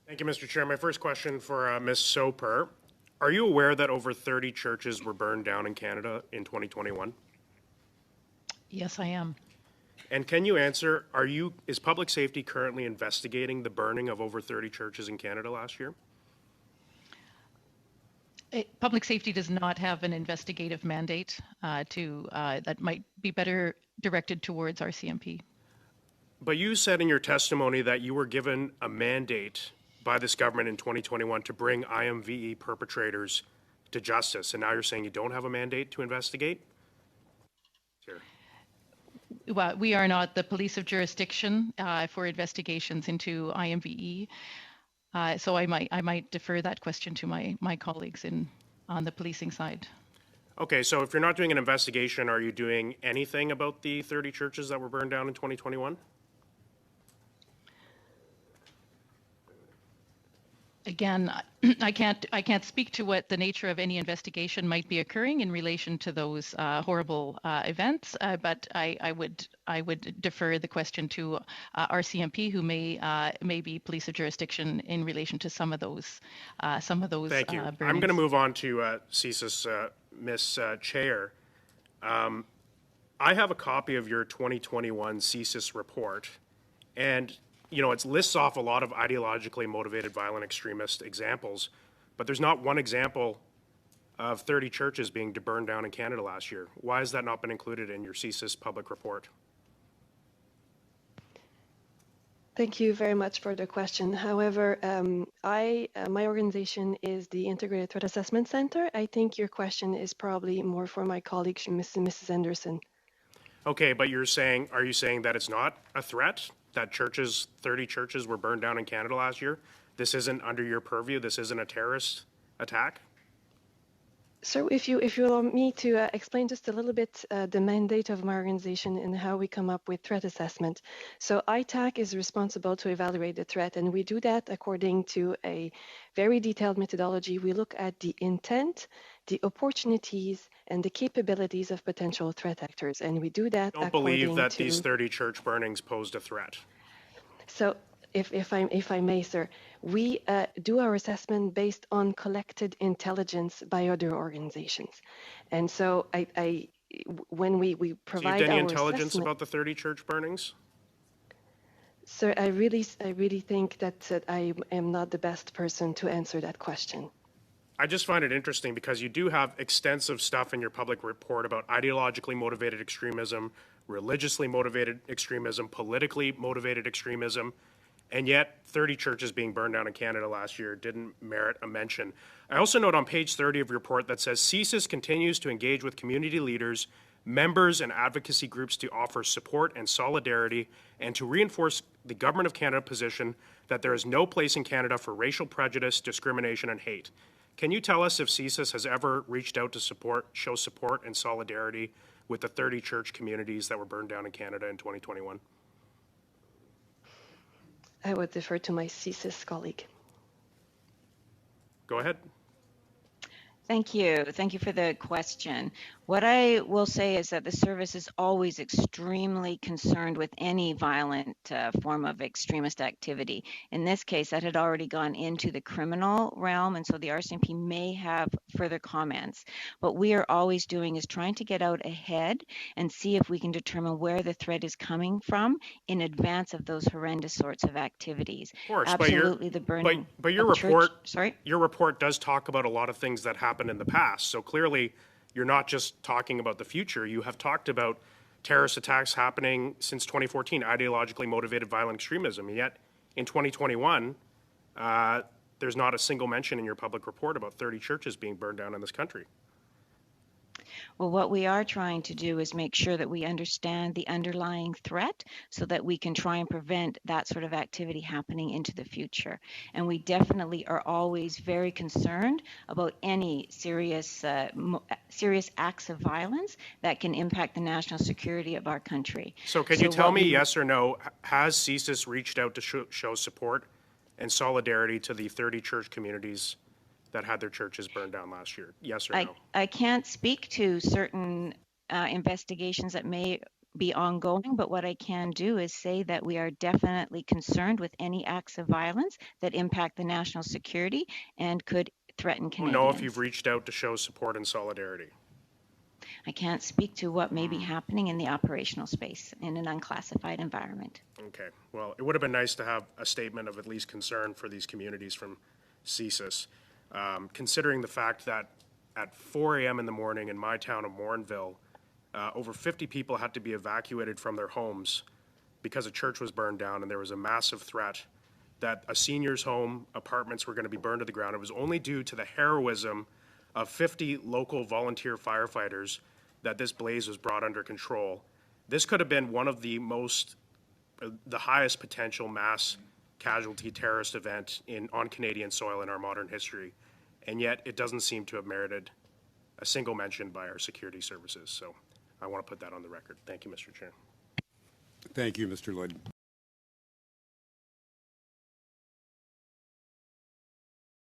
Thank you, Mr. Chair. My first question for Ms. Soper. Are you aware that over 30 churches were burned down in Canada in 2021? Yes, I am. And can you answer, is public safety currently investigating the burning of over 30 churches in Canada last year? Public safety does not have an investigative mandate that might be better directed towards RCMP. But you said in your testimony that you were given a mandate by this government in 2021 to bring IMVE perpetrators to justice, and now you're saying you don't have a mandate to investigate? Sure. Well, we are not the police of jurisdiction for investigations into IMVE, so I might defer that question to my colleagues on the policing side. Okay, so if you're not doing an investigation, are you doing anything about the 30 churches that were burned down in 2021? Again, I can't speak to what the nature of any investigation might be occurring in relation to those horrible events, but I would defer the question to RCMP, who may be police of jurisdiction in relation to some of those. Thank you. I'm going to move on to CSIS, Ms. Chair. I have a copy of your 2021 CSIS report, and it lists off a lot of ideologically motivated violent extremist examples, but there's not one example of 30 churches being burned down in Canada last year. Why has that not been included in your CSIS public report? Thank you very much for the question. However, my organization is the Integrated Threat Assessment Center. I think your question is probably more for my colleague, Mrs. Anderson. Okay, but are you saying that it's not a threat? That 30 churches were burned down in Canada last year? This isn't under your purview? This isn't a terrorist attack? So if you allow me to explain just a little bit the mandate of my organization and how we come up with threat assessment. So ITAC is responsible to evaluate the threat, and we do that according to a very detailed methodology. We look at the intent, the opportunities, and the capabilities of potential threat actors, and we do that. Don't believe that these 30 church burnings posed a threat. So if I may, sir, we do our assessment based on collected intelligence by other organizations, and so when we provide so you have any our intelligence about the 30 church burnings? Sir, I really think that I am not the best person to answer that question. I just find it interesting because you do have extensive stuff in your public report about ideologically motivated extremism, religiously motivated extremism, politically motivated extremism, and yet 30 churches being burned down in Canada last year didn't merit a mention. I also note on page 30 of your report that says CSIS continues to engage with community leaders, members, and advocacy groups to offer support and solidarity and to reinforce the Government of Canada position that there is no place in Canada for racial prejudice, discrimination, and hate. Can you tell us if CSIS has ever reached out to show support and solidarity with the 30 church communities that were burned down in Canada in 2021? I would defer to my CSIS colleague. Go ahead. Thank you. Thank you for the question. What I will say is that the service is always extremely concerned with any violent form of extremist activity. In this case, that had already gone into the criminal realm, and so the RCMP may have further comments. What we are always doing is trying to get out ahead and see if we can determine where the threat is coming from in advance of those horrendous sorts of activities. Of course, absolutely, the burning. But your report, sorry, your report does talk about a lot of things that happened in the past. So clearly, you're not just talking about the future. You have talked about terrorist attacks happening since 2014, ideologically motivated violent extremism. And yet, in 2021, there's not a single mention in your public report about 30 churches being burned down in this country. Well, what we are trying to do is make sure that we understand the underlying threat so that we can try and prevent that sort of activity happening into the future. And we definitely are always very concerned about any serious acts of violence that can impact the national security of our country. So can you tell me, yes or no, has CSIS reached out to show support and solidarity to the 30 church communities that had their churches burned down last year? Yes or no? I can't speak to certain investigations that may be ongoing, but what I can do is say that we are definitely concerned with any acts of violence that impact the national security and could threaten Don't know if Canadians. you've reached out to show support and solidarity. I can't speak to what may be happening in the operational space in an unclassified environment. Okay, well, it would have been nice to have a statement of at least concern for these communities from CSIS, considering the fact that at 4 a.m. in the morning in my town of Morinville, over 50 people had to be evacuated from their homes because a church was burned down, and there was a massive threat that a senior's home, apartments were going to be burned to the ground. It was only due to the heroism of 50 local volunteer firefighters that this blaze was brought under control. This could have been one of the highest potential mass casualty terrorist event on Canadian soil in our modern history, and yet it doesn't seem to have merited a single mention by our security services. So I want to put that on the record. Thank you, Mr. Chair. Thank you, Mr. Lloyd.